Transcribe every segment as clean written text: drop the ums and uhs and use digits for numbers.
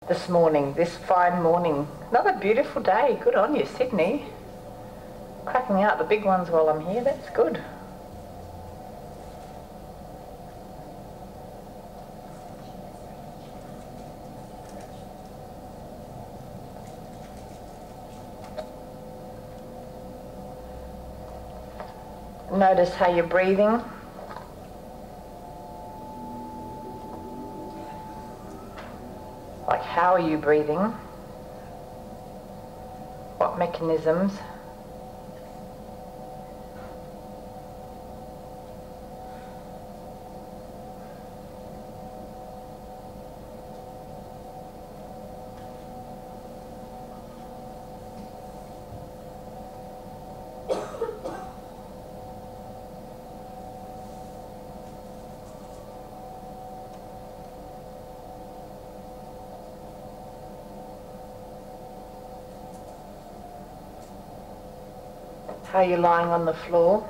this morning, this fine morning. Another beautiful day. Good on you, Sydney. Cracking out the big ones while I'm here. That's good. Notice how you're breathing. Like, how are you breathing? What mechanisms? How you're lying on the floor.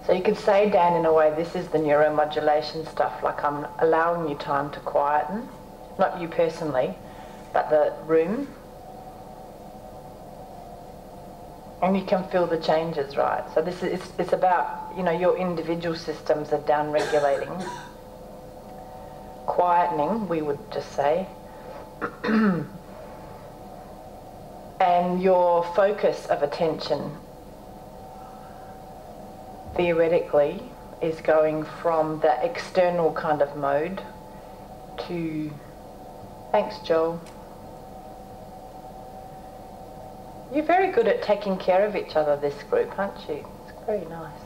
So you could say, Dan, in a way, this is the neuromodulation stuff, like I'm allowing you time to quieten. Not you personally, but the room. And you can feel the changes, right? So this is, it's about, you know, your individual systems are down-regulating. Quietening, we would just say. And your focus of attention, theoretically, is going from that external kind of mode to... Thanks, Joel. You're very good at taking care of each other, this group, aren't you? It's very nice.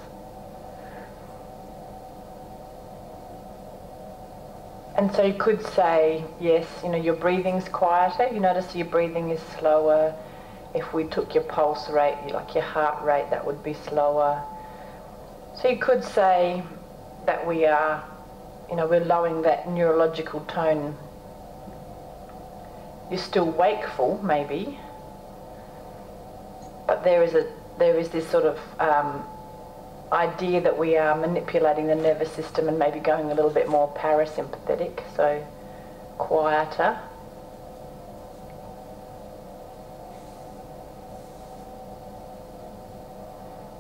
And so you could say, yes, you know, your breathing's quieter. You notice your breathing is slower. If we took your pulse rate, like your heart rate, that would be slower. So you could say that we are, you know, we're lowering that neurological tone. You're still wakeful, maybe, but there is this sort of idea that we are manipulating the nervous system and maybe going a little bit more parasympathetic, so quieter.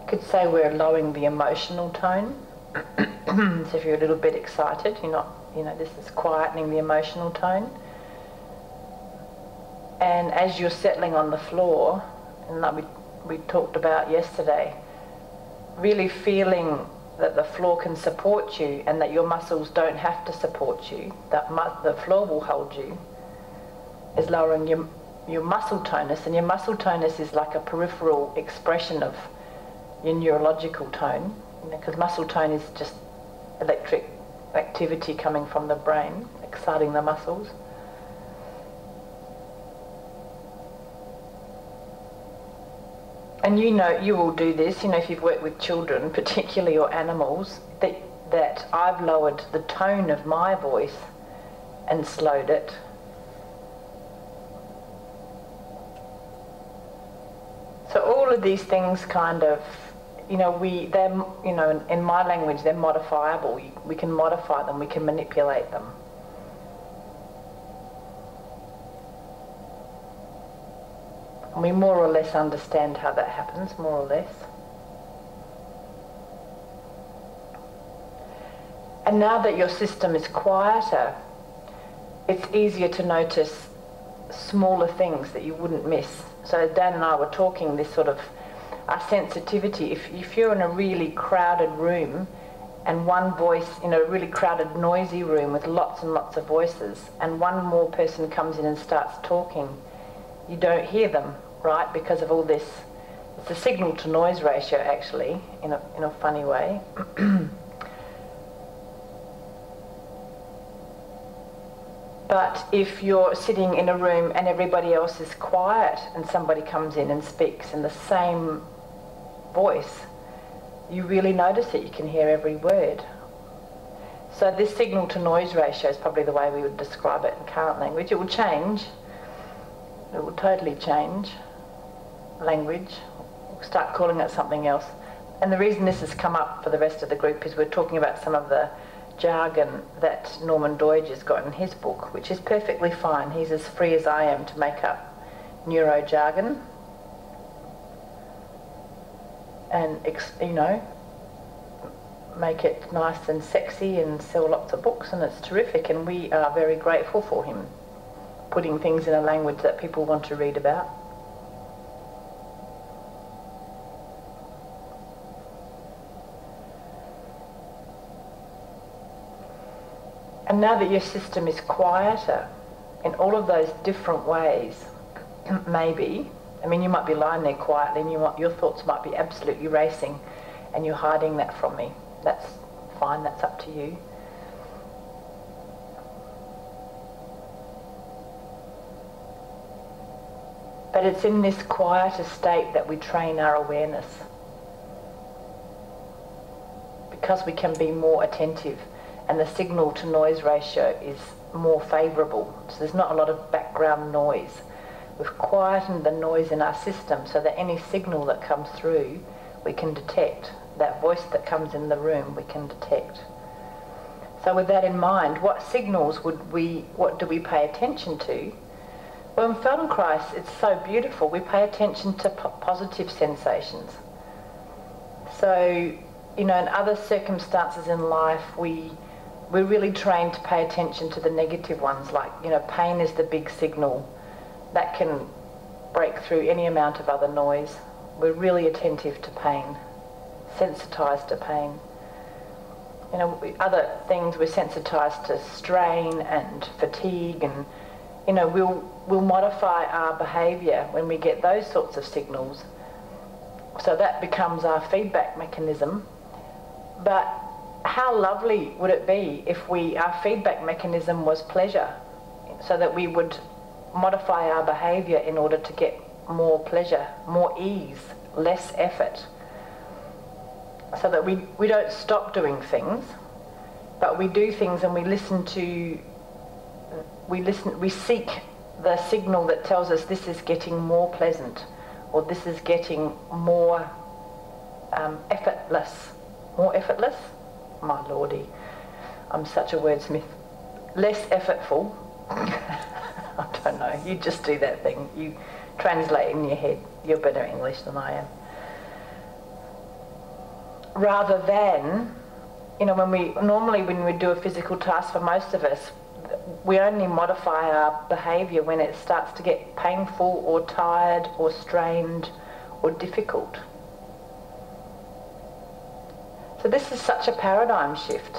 You could say we're lowering the emotional tone. So if you're a little bit excited, you're not, you know, this is quietening the emotional tone. And as you're settling on the floor, and like we talked about yesterday, really feeling that the floor can support you and that your muscles don't have to support you, that the floor will hold you, is lowering your muscle tonus. And your muscle tonus is like a peripheral expression of your neurological tone, you know, because muscle tone is just electric activity coming from the brain, exciting the muscles. And you know, you will do this, you know, if you've worked with children, particularly, or animals, that I've lowered the tone of my voice and slowed it. So all of these things kind of, you know, they're, you know, in my language, they're modifiable. We can modify them, we can manipulate them. And we more or less understand how that happens, more or less. And now that your system is quieter, it's easier to notice smaller things that you wouldn't miss. So Dan and I were talking this sort of our sensitivity. If you're in a really crowded room and one voice, in a really crowded, noisy room with lots and lots of voices, and one more person comes in and starts talking, you don't hear them, right? Because of all this, it's a signal to noise ratio, actually, in a funny way. But if you're sitting in a room and everybody else is quiet and somebody comes in and speaks in the same voice, you really notice it. You can hear every word. So this signal to noise ratio is probably the way we would describe it in current language. It will change. It will totally change language. We'll start calling it something else. And the reason this has come up for the rest of the group is we're talking about some of the jargon that Norman Doidge has got in his book, which is perfectly fine. He's as free as I am to make up neuro jargon and, you know, make it nice and sexy and sell lots of books, and it's terrific, and we are very grateful for him putting things in a language that people want to read about. And now that your system is quieter in all of those different ways, maybe, I mean, you might be lying there quietly and your thoughts might be absolutely racing and you're hiding that from me. That's fine, that's up to you. But it's in this quieter state that we train our awareness, because we can be more attentive and the signal to noise ratio is more favourable. So there's not a lot of background noise. We've quietened the noise in our system so that any signal that comes through we can detect. That voice that comes in the room we can detect. So with that in mind, what signals what do we pay attention to? Well, in Feldenkrais, it's so beautiful. We pay attention to positive sensations. So, you know, in other circumstances in life, we're really trained to pay attention to the negative ones, like, you know, pain is the big signal. That can break through any amount of other noise. We're really attentive to pain, sensitised to pain. You know, other things, we're sensitised to strain and fatigue, and, you know, we'll modify our behaviour when we get those sorts of signals. So that becomes our feedback mechanism. But how lovely would it be if our feedback mechanism was pleasure, so that we would modify our behaviour in order to get more pleasure, more ease, less effort, so that we don't stop doing things, but we do things and we seek the signal that tells us this is getting more pleasant, or this is getting more effortless. More effortless? My lordy, I'm such a wordsmith. Less effortful. I don't know, you just do that thing. You translate in your head. You're better at English than I am. Rather than, you know, when we do a physical task, for most of us, we only modify our behaviour when it starts to get painful or tired or strained or difficult. So this is such a paradigm shift,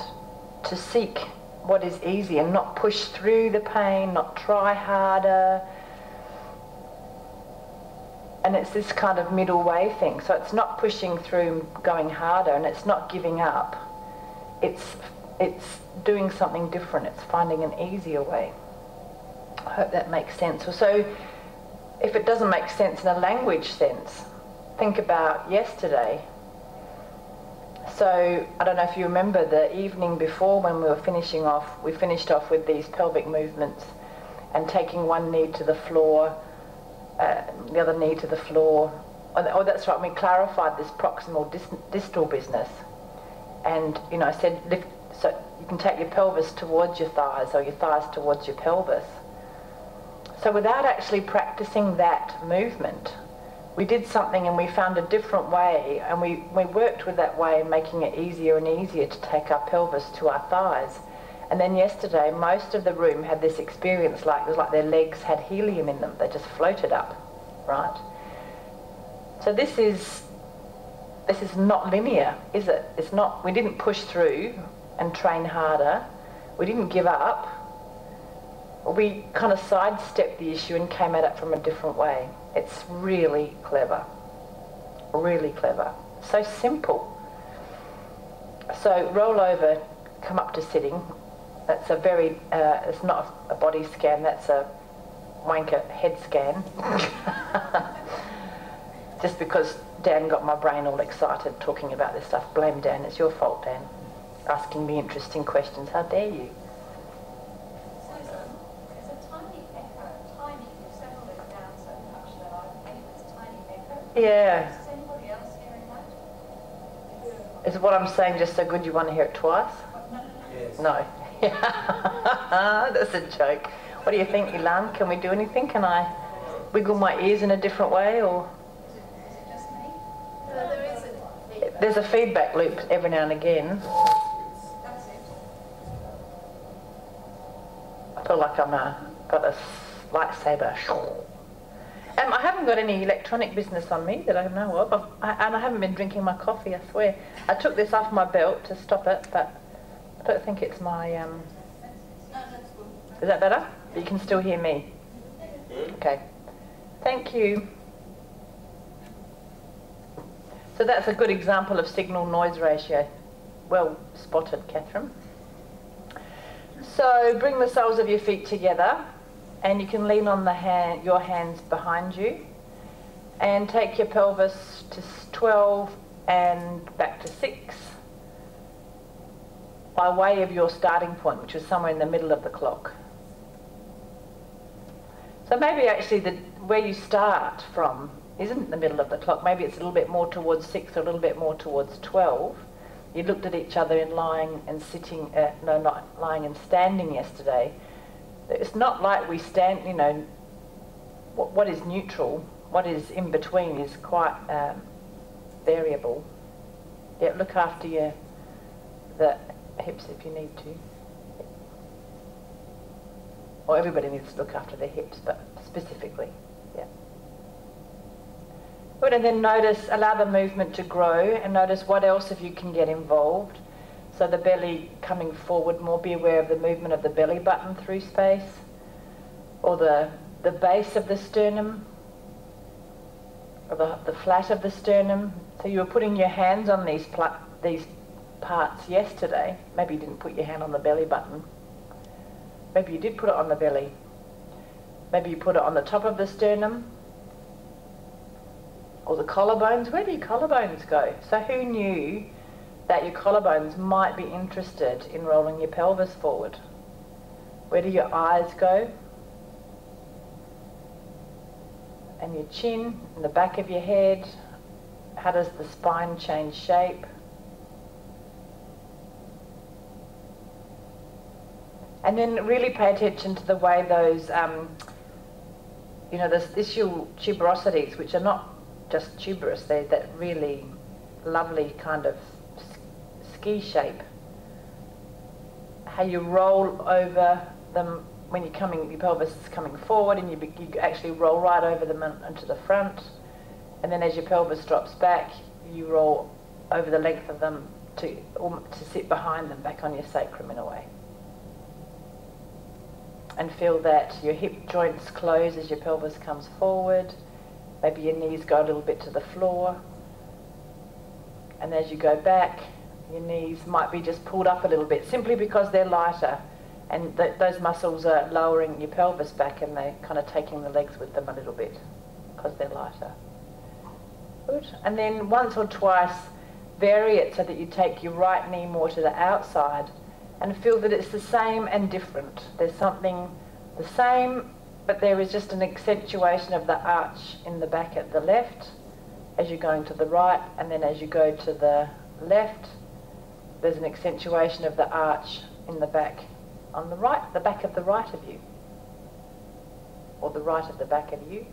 to seek what is easy and not push through the pain, not try harder. And it's this kind of middle way thing. So it's not pushing through, going harder, and it's not giving up. It's doing something different. It's finding an easier way. I hope that makes sense. So if it doesn't make sense in a language sense, think about yesterday. So I don't know if you remember the evening before when we finished off with these pelvic movements and taking one knee to the floor, the other knee to the floor. Oh, that's right, we clarified this proximal distal business. And, you know, I said, lift, so you can take your pelvis towards your thighs or your thighs towards your pelvis. So without actually practicing that movement, we did something and we found a different way, and we worked with that way, making it easier and easier to take our pelvis to our thighs. And then yesterday, most of the room had this experience, like it was like their legs had helium in them. They just floated up, right? So this is not linear, is it? It's not. We didn't push through and train harder. We didn't give up. We kind of sidestepped the issue and came at it from a different way. It's really clever, really clever. So simple. So roll over, come up to sitting. That's a very, it's not a body scan, that's a wanker head scan. Just because Dan got my brain all excited talking about this stuff. Blame Dan, it's your fault, Dan. Asking me interesting questions, how dare you? Yeah. Is anybody else hearing that? Is what I'm saying just so good you want to hear it twice? Yes. No. That's a joke. What do you think, Ilan? Can we do anything? Can I wiggle my ears in a different way, or? Is it just me? No, there is a feedback. There's a feedback loop every now and again. That's it. I feel like I'm got a lightsaber. I haven't got any electronic business on me that I know of. And I haven't been drinking my coffee, I swear. I took this off my belt to stop it, but I don't think it's my... No, that's good. Is that better? But you can still hear me? Okay. Thank you. So that's a good example of signal-noise ratio. Well spotted, Catherine. So bring the soles of your feet together, and you can lean on your hands behind you, and take your pelvis to 12 and back to 6 by way of your starting point, which is somewhere in the middle of the clock. So maybe actually where you start from isn't the middle of the clock. Maybe it's a little bit more towards 6 or a little bit more towards 12. You looked at each other in lying and sitting, no, not lying and standing yesterday. It's not like we stand, you know, what is neutral, what is in between is quite variable. Yeah, look after the hips if you need to. Or everybody needs to look after their hips, but specifically, yeah. Good, and then notice, allow the movement to grow, and notice what else if you can get involved. So the belly coming forward more, be aware of the movement of the belly button through space, or the base of the sternum, or the flat of the sternum. So you were putting your hands on these parts yesterday. Maybe you didn't put your hand on the belly button. Maybe you did put it on the belly. Maybe you put it on the top of the sternum, or the collarbones. Where do your collarbones go? So who knew that your collarbones might be interested in rolling your pelvis forward? Where do your eyes go? And your chin, and the back of your head. How does the spine change shape? And then really pay attention to the way those, you know, those ischial tuberosities, which are not just tuberous, they're that really lovely kind of ski shape. How you roll over them when you're coming, your pelvis is coming forward, and you actually roll right over them into the front. And then as your pelvis drops back, you roll over the length of them to sit behind them, back on your sacrum in a way. And feel that your hip joints close as your pelvis comes forward. Maybe your knees go a little bit to the floor. And as you go back, your knees might be just pulled up a little bit, simply because they're lighter. And those muscles are lowering your pelvis back, and they're kind of taking the legs with them a little bit because they're lighter. Good. And then once or twice, vary it so that you take your right knee more to the outside, and feel that it's the same and different. There's something the same, but there is just an accentuation of the arch in the back at the left as you're going to the right, and then as you go to the left, there's an accentuation of the arch in the back on the right, the back of the right of you, or the right of the back of you.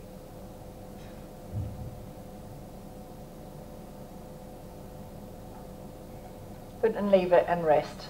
Good, and leave it and rest.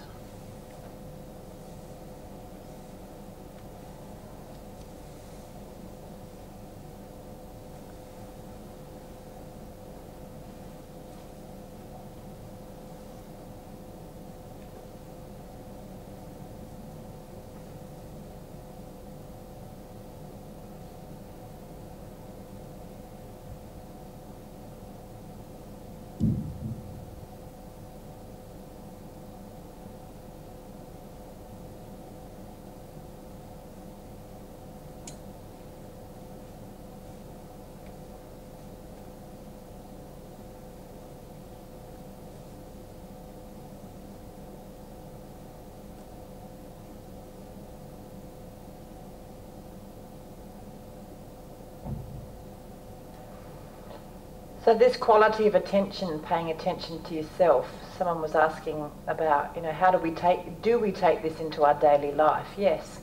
So this quality of attention, paying attention to yourself, someone was asking about, how do we take this into our daily life? Yes.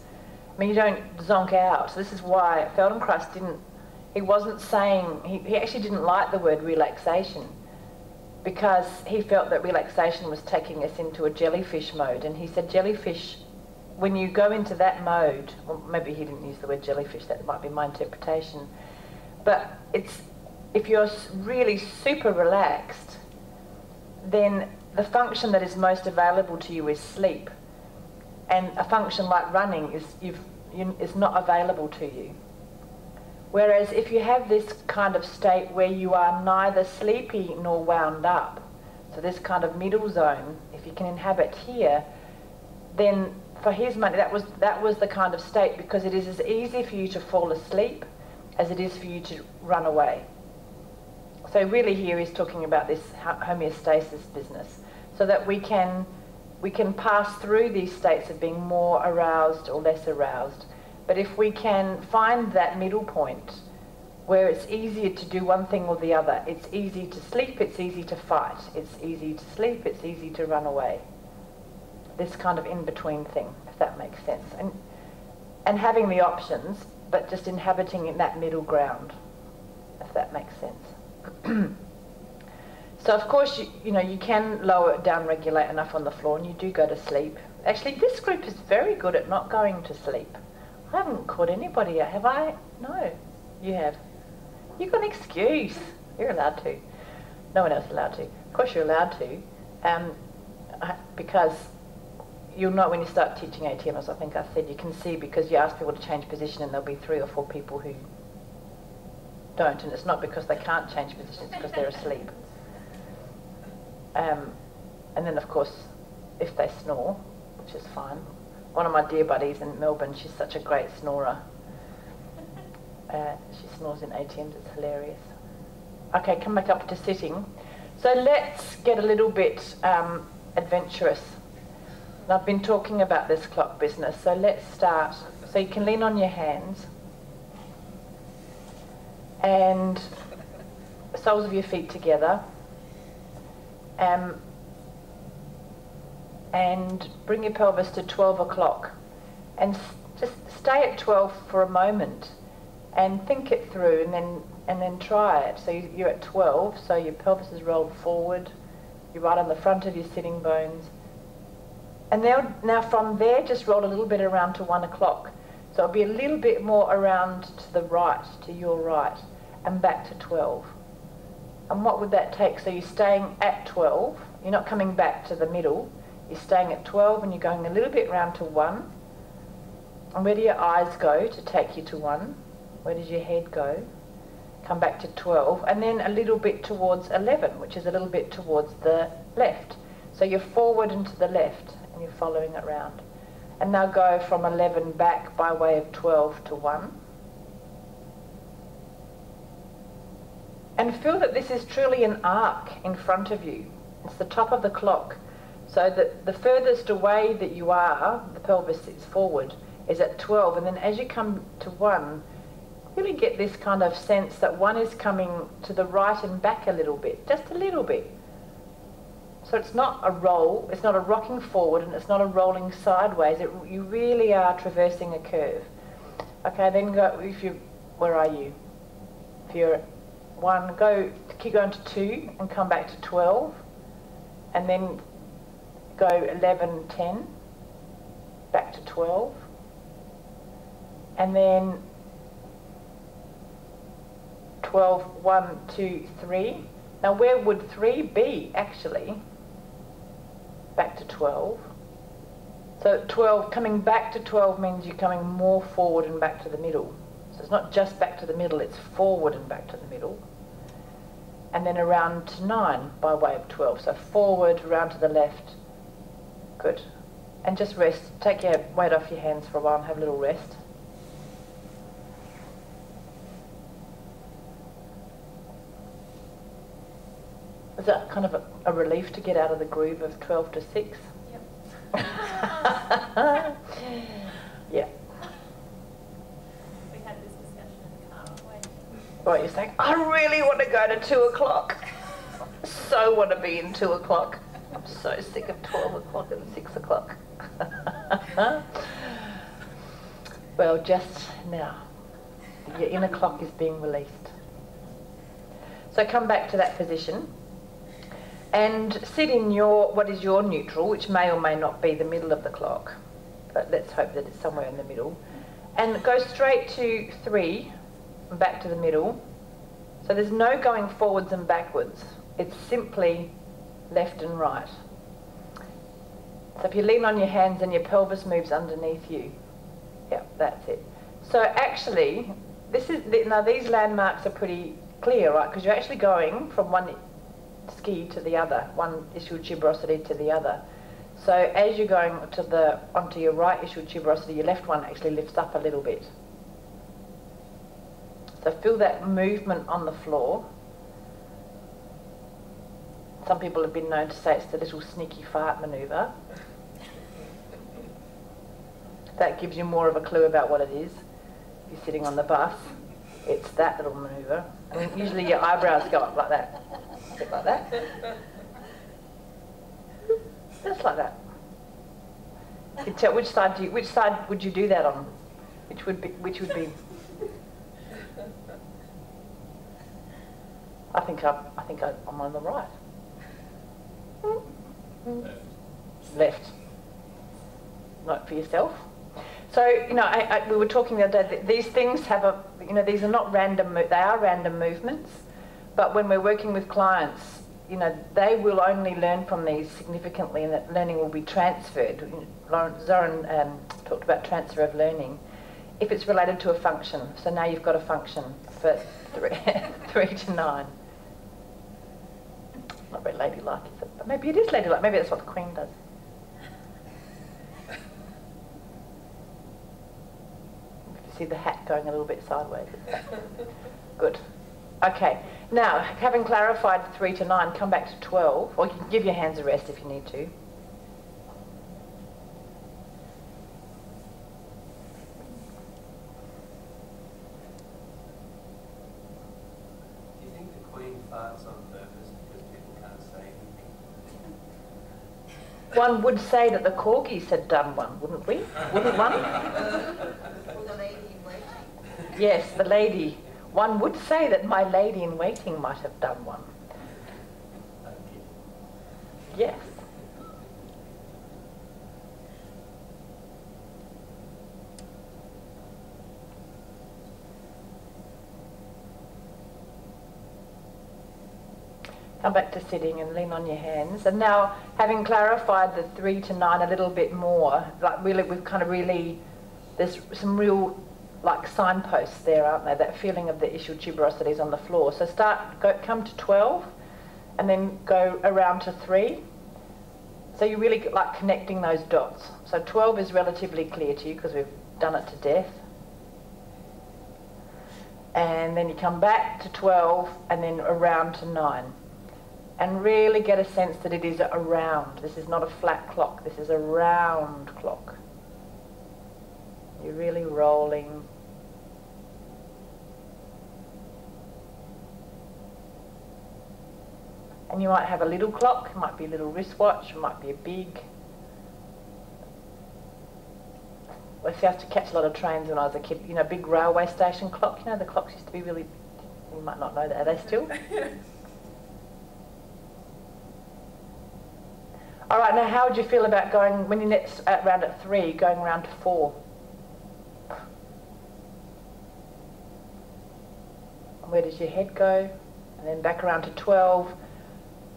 I mean, you don't zonk out. So this is why Feldenkrais he actually didn't like the word relaxation, because he felt that relaxation was taking us into a jellyfish mode. And he said jellyfish, when you go into that mode, well, maybe he didn't use the word jellyfish, that might be my interpretation, but if you're really super relaxed, then the function that is most available to you is sleep. And a function like running is not available to you. Whereas if you have this kind of state where you are neither sleepy nor wound up, so this kind of middle zone, if you can inhabit here, then for his money, that was the kind of state, because it is as easy for you to fall asleep as it is for you to run away. So really here he's talking about this homeostasis business, so that we can pass through these states of being more aroused or less aroused. But if we can find that middle point where it's easier to do one thing or the other, it's easy to sleep, it's easy to fight, it's easy to sleep, it's easy to run away. This kind of in-between thing, if that makes sense. And having the options, but just inhabiting in that middle ground, if that makes sense. So of course, you can lower it down, regulate enough on the floor, and you do go to sleep. Actually, this group is very good at not going to sleep. I haven't caught anybody yet, have I? No, you have. You've got an excuse. You're allowed to. No one else is allowed to. Of course you're allowed to, because you'll know when you start teaching ATM, as I think I said, you can see, because you ask people to change position and there'll be 3 or 4 people who don't, and it's not because they can't change position, it's because they're asleep. And then of course, if they snore, which is fine. One of my dear buddies in Melbourne, she's such a great snorer. She snores in ATMs, it's hilarious. Okay, come back up to sitting. So let's get a little bit adventurous. And I've been talking about this clock business, so let's start. So you can lean on your hands, and soles of your feet together, and bring your pelvis to 12 o'clock, and just stay at 12 for a moment and think it through, and then try it. So you're at 12, so your pelvis is rolled forward, you're right on the front of your sitting bones, and now from there just roll a little bit around to 1 o'clock. So it'll be a little bit more around to the right, to your right, and back to 12. And what would that take? So you're staying at 12, you're not coming back to the middle, you're staying at 12 and you're going a little bit round to 1. And where do your eyes go to take you to 1? Where does your head go? Come back to 12, and then a little bit towards 11, which is a little bit towards the left. So you're forward and to the left, and you're following it round. And now go from 11 back by way of 12 to 1. And feel that this is truly an arc in front of you. It's the top of the clock. So that the furthest away that you are, the pelvis is forward, is at 12. And then as you come to 1, really get this kind of sense that 1 is coming to the right and back a little bit, just a little bit. So it's not a roll, it's not a rocking forward, and it's not a rolling sideways. You really are traversing a curve. Okay, then go, where are you? If you're at 1, keep going to 2 and come back to 12, and then go 11, 10, back to 12, and then 12, 1, 2, 3. Now where would 3 be actually? Back to 12. So 12, coming back to 12 means you're coming more forward and back to the middle. So it's not just back to the middle, it's forward and back to the middle. And then around to 9 by way of 12. So forward, round to the left. Good. And just rest. Take your weight off your hands for a while and have a little rest. Is that kind of a relief to get out of the groove of 12 to 6? Yep. Yeah. We had this discussion in the car, Right, you're saying, I really want to go to 2 o'clock. So want to be in 2 o'clock. I'm so sick of 12 o'clock and 6 o'clock. Well, just now, your inner clock is being released. So come back to that position and sit in what is your neutral, which may or may not be the middle of the clock, but let's hope that it's somewhere in the middle. And go straight to 3 and back to the middle. So there's no going forwards and backwards. It's simply left and right. So if you lean on your hands and your pelvis moves underneath you. Yeah, that's it. So actually, now these landmarks are pretty clear, right? Because you're actually going from one ski to the other, one ischial tuberosity to the other. So as you're going onto your right ischial tuberosity, your left one actually lifts up a little bit. So feel that movement on the floor. Some people have been known to say it's the little sneaky fart manoeuvre. That gives you more of a clue about what it is. If you're sitting on the bus, it's that little manoeuvre. I mean, usually your eyebrows go up like that. A bit like that. Just like that. You can tell which side would you do that on? Which would be I think I'm on the right. Left. Not for yourself. So, we were talking the other day that these things have these are not random, they are random movements, but when we're working with clients, they will only learn from these significantly and that learning will be transferred. Zoran talked about transfer of learning if it's related to a function. So now you've got a function for 3 to 9. Not very ladylike, is it? But maybe it is ladylike. Maybe that's what the Queen does. See the hat going a little bit sideways. Good. Okay. Now, having clarified 3 to 9, come back to 12. Or you can give your hands a rest if you need to. Do you think the Queen farts on purpose because people can't say anything? One would say that the corgis had done one, wouldn't we? Wouldn't one? Or the lady in waiting. Yes, the lady. One would say that my lady in waiting might have done one. Yes. Come back to sitting and lean on your hands. And now, having clarified the 3 to 9 a little bit more, there's some real signposts there, aren't there? That feeling of the ischial tuberosities on the floor. So come to 12 and then go around to 3. So you really like connecting those dots. So 12 is relatively clear to you because we've done it to death. And then you come back to 12 and then around to 9. And really get a sense that it is a round. This is not a flat clock. This is a round clock. You're really rolling. And you might have a little clock, it might be a little wristwatch, it might be a big. I used to catch a lot of trains when I was a kid, big railway station clock. The clocks used to be really, you might not know that, are they still? All right, now how would you feel about going, when you're next round at 3, going round to 4? Where does your head go? And then back around to 12,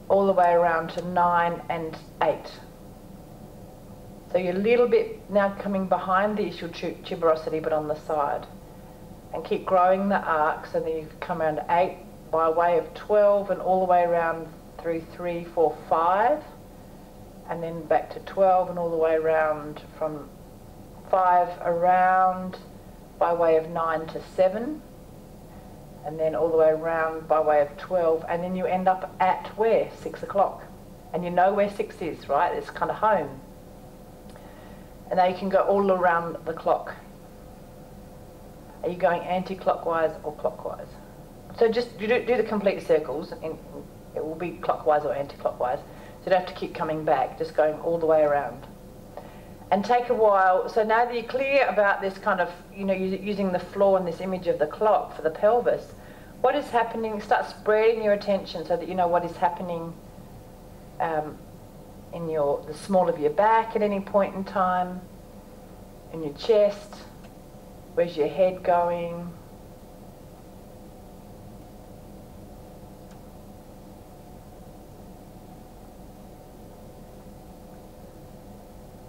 all the way around to 9 and 8. So you're a little bit now coming behind the ischial tuberosity, but on the side. And keep growing the arc, so then you come around to 8 by way of 12 and all the way around through 3, 4, 5. And then back to 12 and all the way around from 5 around by way of 9 to 7. And then all the way around by way of 12. And then you end up at where? 6 o'clock. And you know where 6 is, right? It's kind of home. And now you can go all around the clock. Are you going anti-clockwise or clockwise? So just you do the complete circles, and it will be clockwise or anti-clockwise. So you don't have to keep coming back, just going all the way around. And take a while. So now that you're clear about this kind of, you know, using the floor and this image of the clock for the pelvis, what is happening? Start spreading your attention so that you know what is happening in the small of your back at any point in time, in your chest. Where's your head going?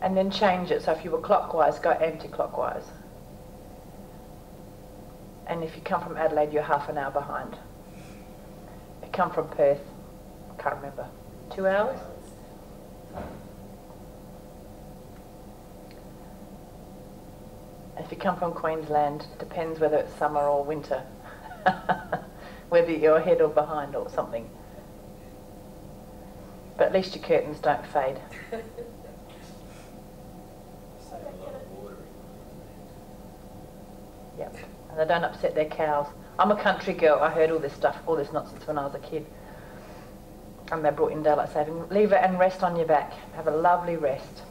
And then change it. So if you were clockwise, go anti-clockwise. And if you come from Adelaide, you're half an hour behind. If you come from Perth, I can't remember, 2 hours? If you come from Queensland, depends whether it's summer or winter. Whether you're ahead or behind or something. But at least your curtains don't fade. Yep. And they don't upset their cows. I'm a country girl. I heard all this stuff, all this nonsense when I was a kid. And they brought in daylight saving. Leave it and rest on your back. Have a lovely rest.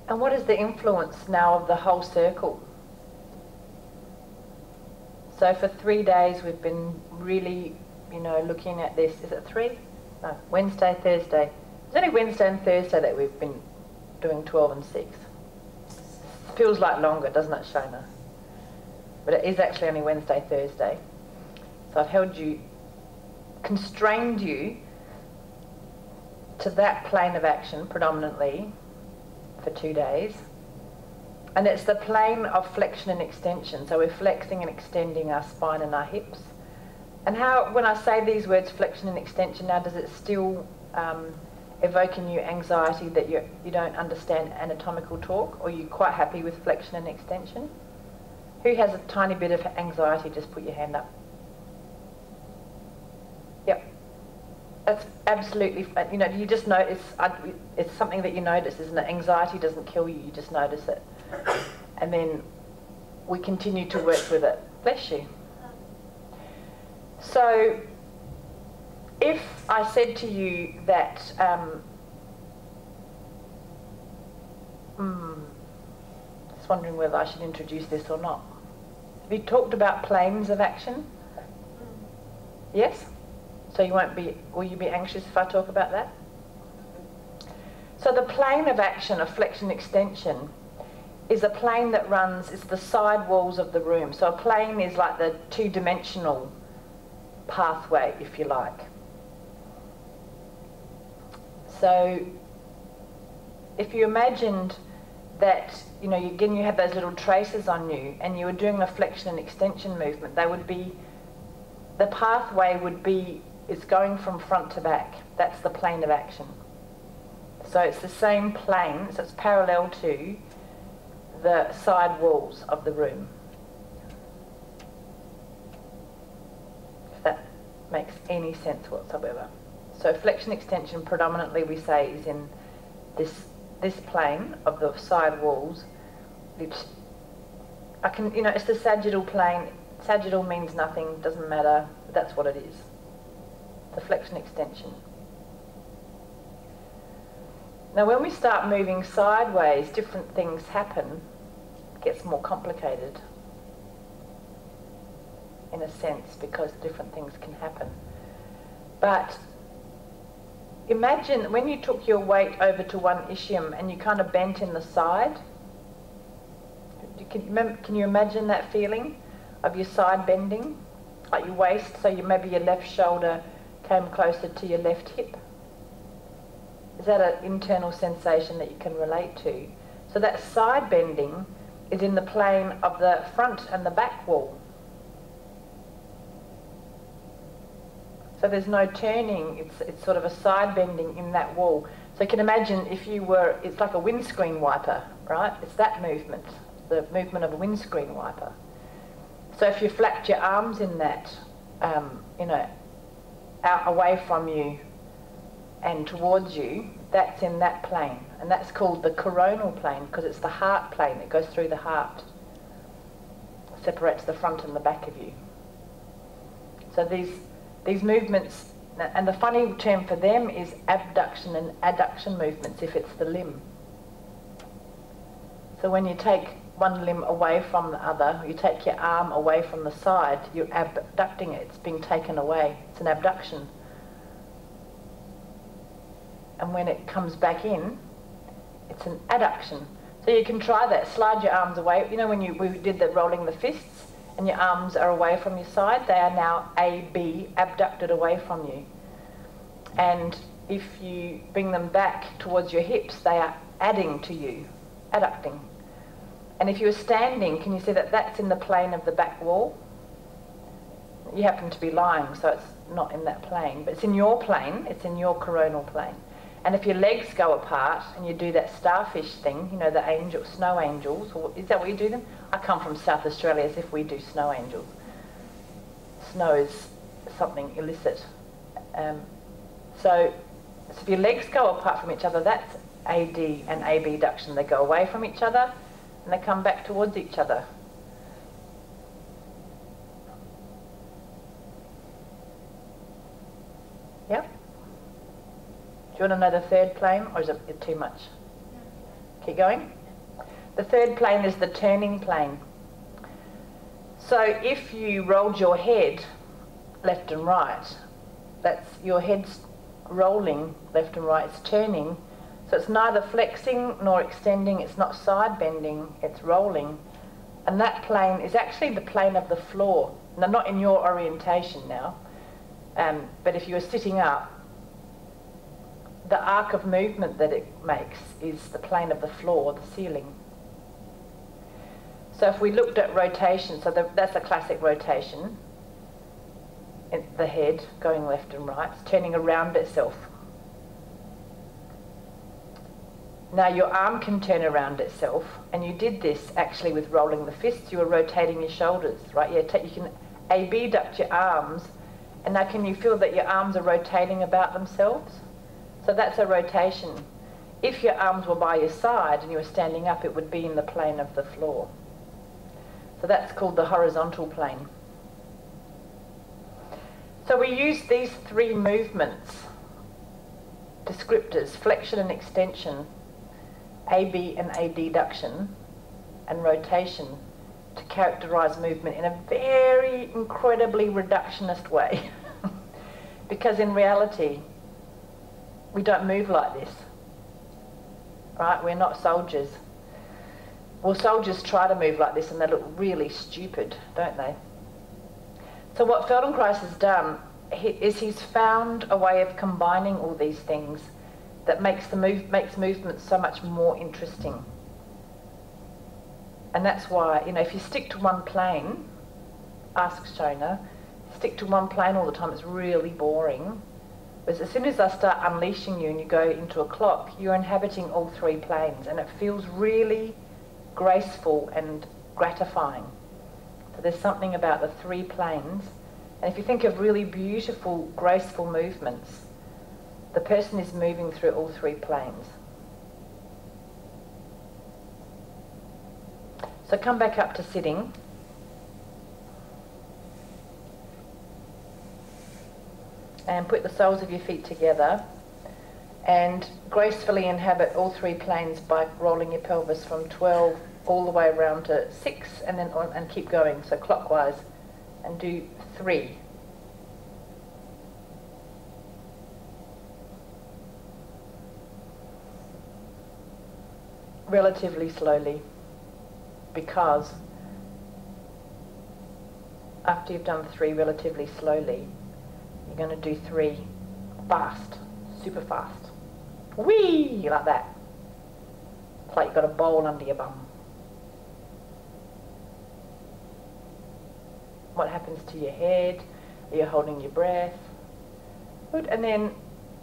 And what is the influence now of the whole circle? So for 3 days we've been really, you know, looking at this. Is it 3? No, Wednesday, Thursday. It's only Wednesday and Thursday that we've been doing 12 and 6. Feels like longer, doesn't it, Shona? But it is actually only Wednesday, Thursday. So I've held you, constrained you to that plane of action predominantly for 2 days. And it's the plane of flexion and extension. So we're flexing and extending our spine and our hips. And how, when I say these words, flexion and extension, now does it still evoke in you anxiety that you don't understand anatomical talk? Or are you quite happy with flexion and extension? Who has a tiny bit of anxiety? Just put your hand up. Yep. That's absolutely, you know, you just notice, it's something that you notice, isn't it? Anxiety doesn't kill you, you just notice it. And then we continue to work with it. Bless you. So, if I said to you that, just wondering whether I should introduce this or not. Have you talked about planes of action? Yes? So you won't be, will you be anxious if I talk about that? So the plane of action of flexion extension is a plane that runs, it's the side walls of the room. So a plane is like the two-dimensional pathway, if you like. So if you imagined that, you know, again you have those little traces on you and you were doing a flexion and extension movement, they would be, the pathway would be, it's going from front to back. That's the plane of action. So it's the same plane, so it's parallel to the side walls of the room. If that makes any sense whatsoever. So flexion extension predominantly we say is in this plane of the side walls, which I can, you know, it's the sagittal plane. Sagittal means nothing, doesn't matter, but that's what it is. The flexion extension. Now when we start moving sideways, different things happen. It gets more complicated in a sense because different things can happen. But imagine when you took your weight over to one ischium and you kind of bent in the side. Can you imagine that feeling of your side bending? Like your waist, so maybe your left shoulder came closer to your left hip. Is that an internal sensation that you can relate to? So that side bending is in the plane of the front and the back wall. So there's no turning, it's sort of a side bending in that wall. So you can imagine if you were, it's like a windscreen wiper, right? It's that movement, the movement of a windscreen wiper. So if you flapped your arms in that, you know, out away from you and towards you, that's in that plane. And that's called the coronal plane because it's the heart plane that goes through the heart. Separates the front and the back of you. So these movements, and the funny term for them is abduction and adduction movements if it's the limb. So when you take one limb away from the other, you take your arm away from the side, you're abducting it, it's being taken away. It's an abduction. And when it comes back in, it's an adduction. So you can try that, slide your arms away. You know when we did the rolling the fists and your arms are away from your side, they are now AB, abducted away from you. And if you bring them back towards your hips, they are adding to you, adducting. And if you're standing, can you see that that's in the plane of the back wall? You happen to be lying, so it's not in that plane, but it's in your plane, it's in your coronal plane. And if your legs go apart and you do that starfish thing, you know, the angel, snow angels, or is that what you do them? I come from South Australia as if we do snow angels. Snow is something illicit. So if your legs go apart from each other, that's AD and AB adduction. They go away from each other and they come back towards each other. Yep. Do you want to know the third plane, or is it too much? Keep going. The third plane is the turning plane. So if you rolled your head left and right, that's your head's rolling left and right, it's turning. So it's neither flexing nor extending, it's not side bending, it's rolling. And that plane is actually the plane of the floor. Now, not in your orientation now, but if you were sitting up, the arc of movement that it makes is the plane of the floor, the ceiling. So if we looked at rotation, so that's a classic rotation, the head going left and right, it's turning around itself. Now your arm can turn around itself, and you did this actually with rolling the fists, you were rotating your shoulders, right? Yeah, you can AB duct your arms, and now can you feel that your arms are rotating about themselves? So that's a rotation. If your arms were by your side and you were standing up, it would be in the plane of the floor. So that's called the horizontal plane. So we use these three movements, descriptors, flexion and extension, AB and adduction, and rotation, to characterize movement in a very incredibly reductionist way. Because in reality, we don't move like this, right? We're not soldiers. Well, soldiers try to move like this and they look really stupid, don't they? So what Feldenkrais has done is he's found a way of combining all these things that makes movement so much more interesting. And that's why, you know, if you stick to one plane, ask Shona, stick to one plane all the time, it's really boring. Because as soon as I start unleashing you and you go into a clock, you're inhabiting all three planes, and it feels really graceful and gratifying. So there's something about the three planes. And if you think of really beautiful, graceful movements, the person is moving through all three planes. So come back up to sitting. And put the soles of your feet together and gracefully inhabit all three planes by rolling your pelvis from 12 all the way around to 6 and then on, and keep going, so clockwise, and do 3. Relatively slowly, because after you've done 3 relatively slowly, you're going to do 3 fast, super fast. Whee! Like that. It's like you've got a bowl under your bum. What happens to your head? Are you holding your breath? Good. And then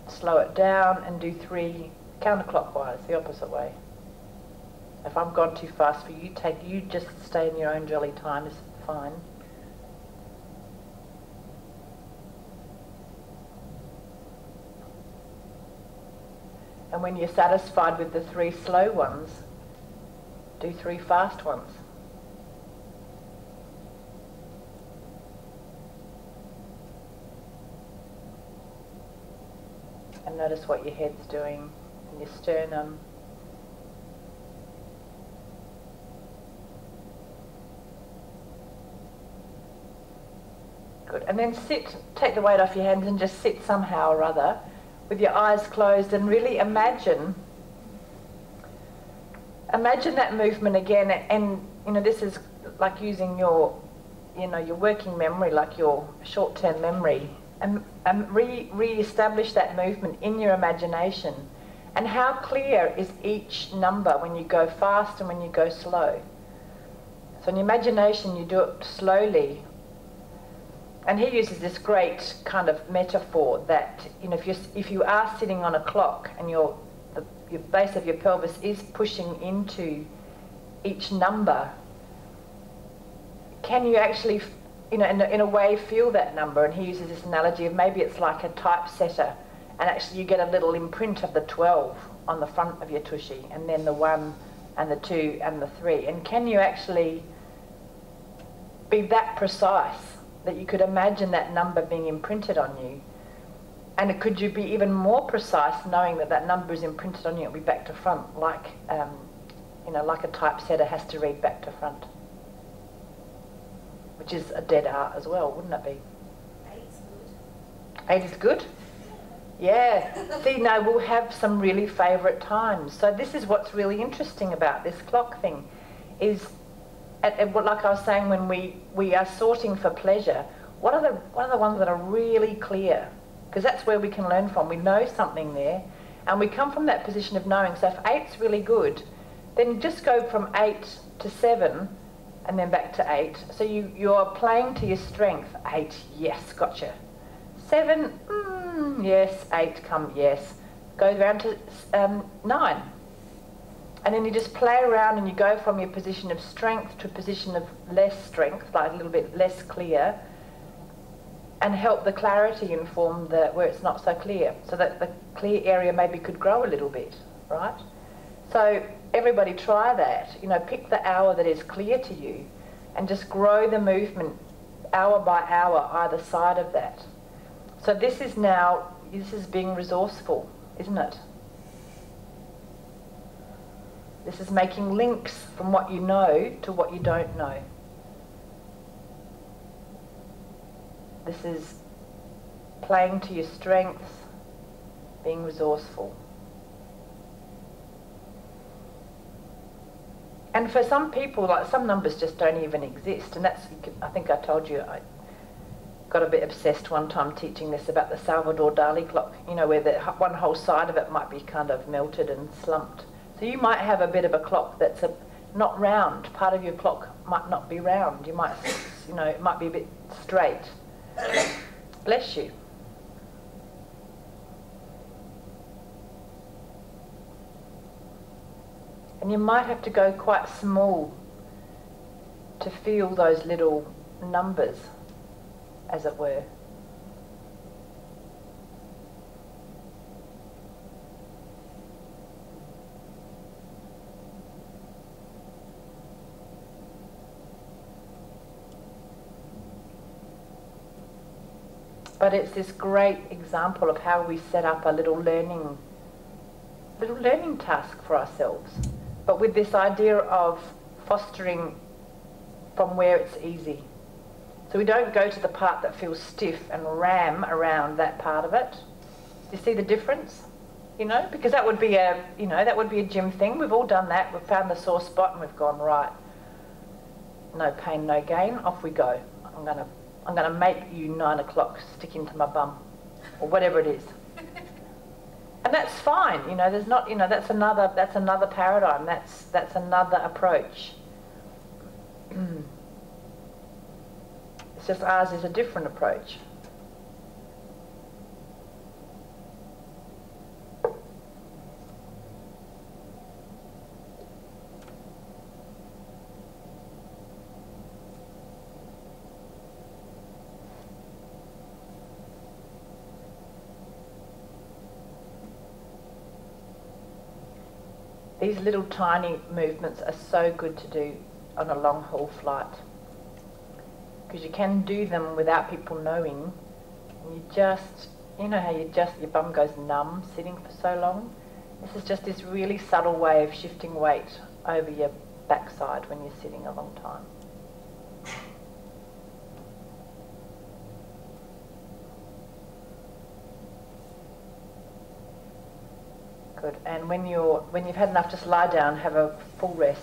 slow it down and do 3 counterclockwise, the opposite way. If I've gone too fast for you, you just stay in your own jolly time is fine. And when you're satisfied with the 3 slow ones, do 3 fast ones. And notice what your head's doing and your sternum. Good. And then sit, take the weight off your hands and just sit somehow or other with your eyes closed and really imagine that movement again. And you know, this is like using your, you know, your working memory, like your short-term memory, and re-establish that movement in your imagination. And how clear is each number when you go fast and when you go slow? So in your imagination, you do it slowly. And he uses this great kind of metaphor that, you know, if you are sitting on a clock and your base of your pelvis is pushing into each number, can you actually, you know, in a way feel that number? And he uses this analogy of maybe it's like a typesetter, and actually you get a little imprint of the 12 on the front of your tushy, and then the 1 and the 2 and the 3. And can you actually be that precise that you could imagine that number being imprinted on you? And could you be even more precise knowing that that number is imprinted on you? It'll be back to front, like you know, like a typesetter has to read back to front, which is a dead art as well, wouldn't it be? 8's good. 8 is good? Yeah. See, now we'll have some really favourite times. So this is what's really interesting about this clock thing, is like I was saying, when we are sorting for pleasure, what are the ones that are really clear? Because that's where we can learn from. We know something there, and we come from that position of knowing. So if 8's really good, then just go from 8 to 7, and then back to 8. So you're playing to your strength. 8, yes, gotcha. 7, yes. 8, yes. Go down to 9. And then you just play around and you go from your position of strength to a position of less strength, like a little bit less clear, and help the clarity inform where it's not so clear, so that the clear area maybe could grow a little bit, right? So everybody try that. You know, pick the hour that is clear to you and just grow the movement hour by hour either side of that. So this is being resourceful, isn't it? This is making links from what you know to what you don't know. This is playing to your strengths, being resourceful. And for some people, like, some numbers just don't even exist. And that's, I think I told you, I got a bit obsessed one time teaching this about the Salvador Dali clock, you know, where one whole side of it might be kind of melted and slumped. So you might have a bit of a clock that's not round. Part of your clock might not be round. You might, you know, it might be a bit straight. Bless you. And you might have to go quite small to feel those little numbers, as it were. But it's this great example of how we set up a little learning task for ourselves, but with this idea of fostering from where it's easy. So we don't go to the part that feels stiff and ram around that part of it. Do you see the difference? You know, because that would be a gym thing. We've all done that. We've found the sore spot and we've gone, right, no pain, no gain, off we go. I'm gonna make you 9 o'clock stick into my bum, or whatever it is. And that's fine, you know, there's not, you know, that's another paradigm, that's another approach. It's just ours is a different approach. These little tiny movements are so good to do on a long haul flight, because you can do them without people knowing. And you know how your bum goes numb sitting for so long? This is just this really subtle way of shifting weight over your backside when you're sitting a long time. Good. And when you've had enough, just lie down, have a full rest.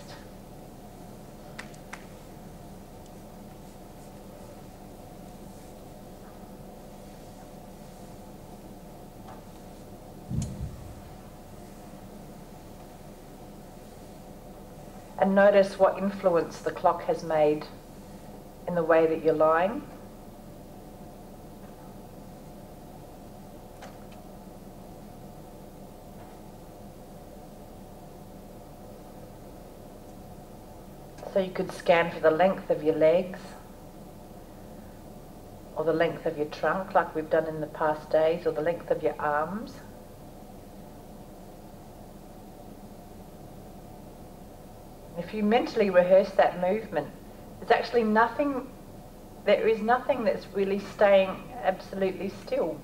And notice what influence the clock has made in the way that you're lying. So you could scan for the length of your legs or the length of your trunk, like we've done in the past days, or the length of your arms. If you mentally rehearse that movement, there is nothing that's really staying absolutely still.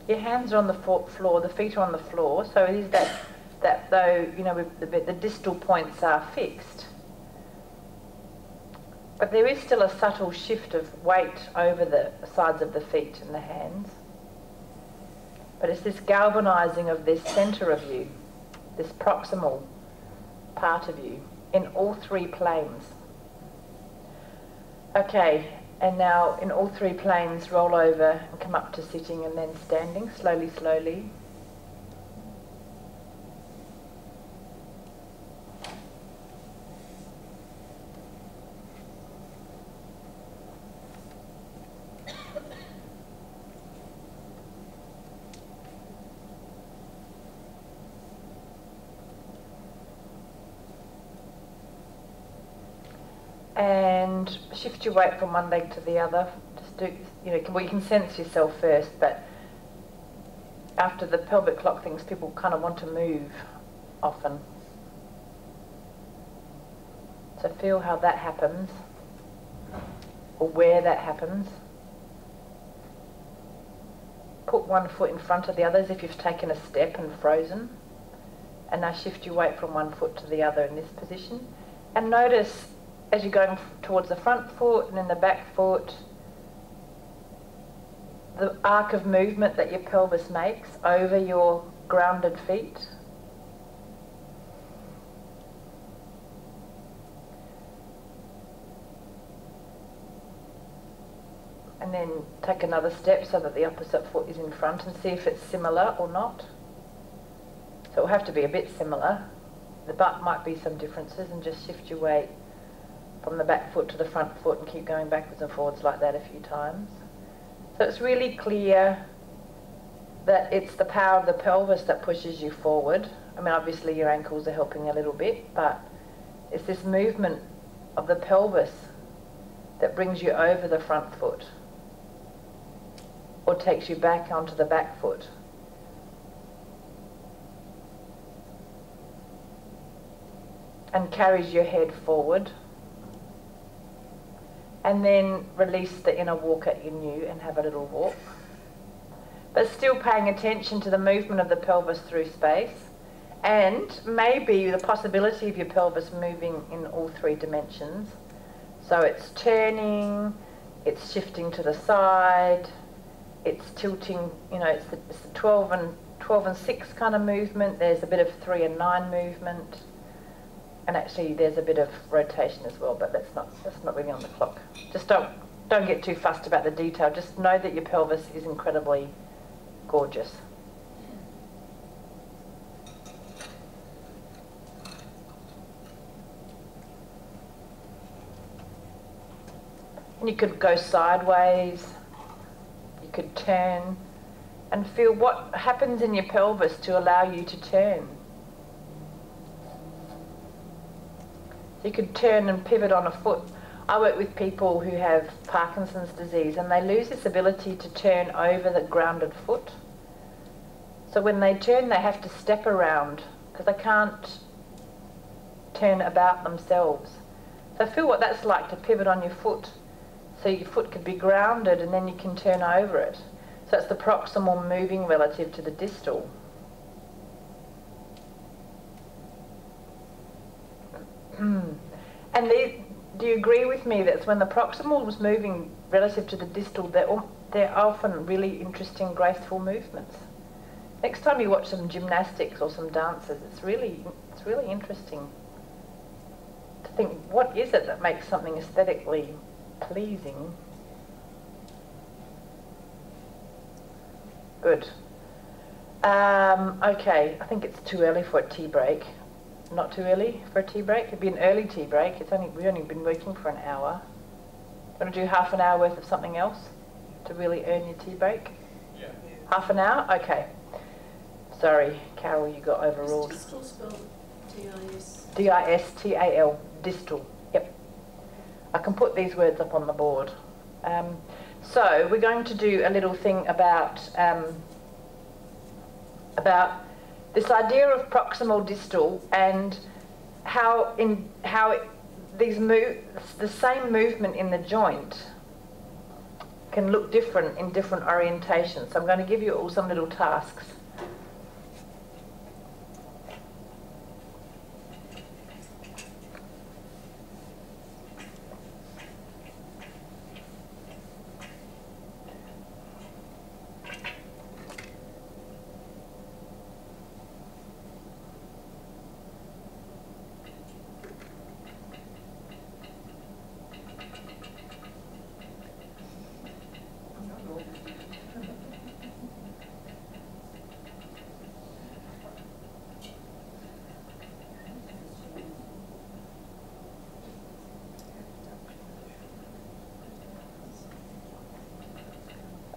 Your hands are on the floor, the feet are on the floor, so it is that though, you know, the distal points are fixed. But there is still a subtle shift of weight over the sides of the feet and the hands. But it's this galvanizing of this center of you, this proximal part of you, in all three planes. Okay, and now in all three planes, roll over and come up to sitting and then standing, slowly, slowly. And shift your weight from one leg to the other. Just do, you can sense yourself first, but after the pelvic clock things, people kind of want to move often. So feel how that happens, or where that happens. Put one foot in front of the other as if you've taken a step and frozen. And now shift your weight from one foot to the other in this position. And notice as you're going towards the front foot and then the back foot, the arc of movement that your pelvis makes over your grounded feet. And then take another step so that the opposite foot is in front and see if it's similar or not. So it will have to be a bit similar. The butt might be some differences, and just shift your weight from the back foot to the front foot and keep going backwards and forwards like that a few times. So it's really clear that it's the power of the pelvis that pushes you forward. I mean, obviously your ankles are helping a little bit, but it's this movement of the pelvis that brings you over the front foot or takes you back onto the back foot. And carries your head forward. And then release the inner walker in you and have a little walk. But still paying attention to the movement of the pelvis through space, and maybe the possibility of your pelvis moving in all three dimensions. So it's turning, it's shifting to the side, it's tilting, it's the 12 and 6 kind of movement. There's a bit of 3 and 9 movement. And actually there's a bit of rotation as well, but that's not really on the clock. Just don't get too fussed about the detail. Just know that your pelvis is incredibly gorgeous. And you could go sideways, you could turn, and feel what happens in your pelvis to allow you to turn. You could turn and pivot on a foot I work with people who have Parkinson's disease and they lose this ability to turn over the grounded foot. So when they turn, they have to step around because they can't turn about themselves. So feel what that's like to pivot on your foot. So your foot could be grounded and then you can turn over it. So it's the proximal moving relative to the distal. And do you agree with me that when the proximal was moving relative to the distal, they're often really interesting, graceful movements? Next time you watch some gymnastics or some dances, it's really interesting to think, what is it that makes something aesthetically pleasing? Good. Okay, I think it's too early for a tea break. Not too early for a tea break? It'd be an early tea break. We've only been working for an hour. Want to do half an hour worth of something else to really earn your tea break? Yeah. Half an hour? Okay. Sorry, Carol, you got overruled. Is distal spelled D-I-S? D-I-S-T-A-L, distal. Yep. I can put these words up on the board. So we're going to do a little thing about this idea of proximal distal and how the same movement in the joint can look different in different orientations. So I'm going to give you all some little tasks.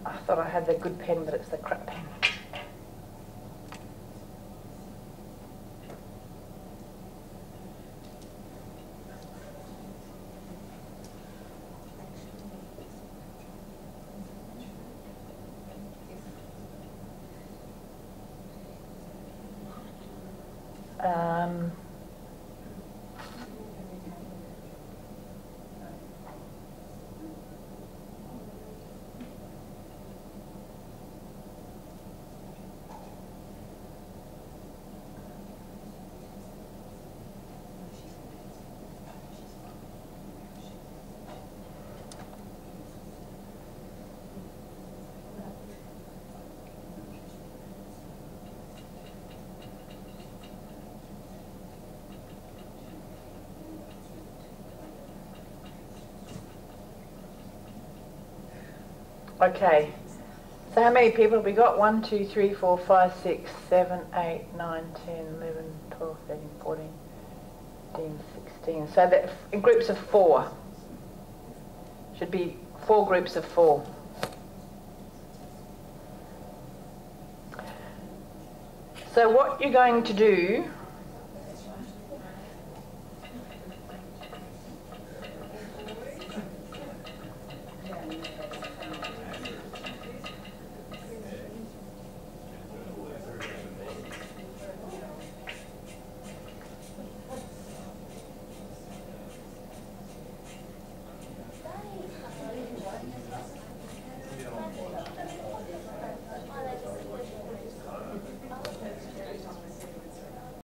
I thought I had the good pen, but it's the crap pen. Okay, so how many people have we got? 1, 2, 3, 4, 5, 6, 7, 8, 9, 10, 11, 12, 13, 14, 15, 16. So that in groups of 4. Should be 4 groups of 4. So what you're going to do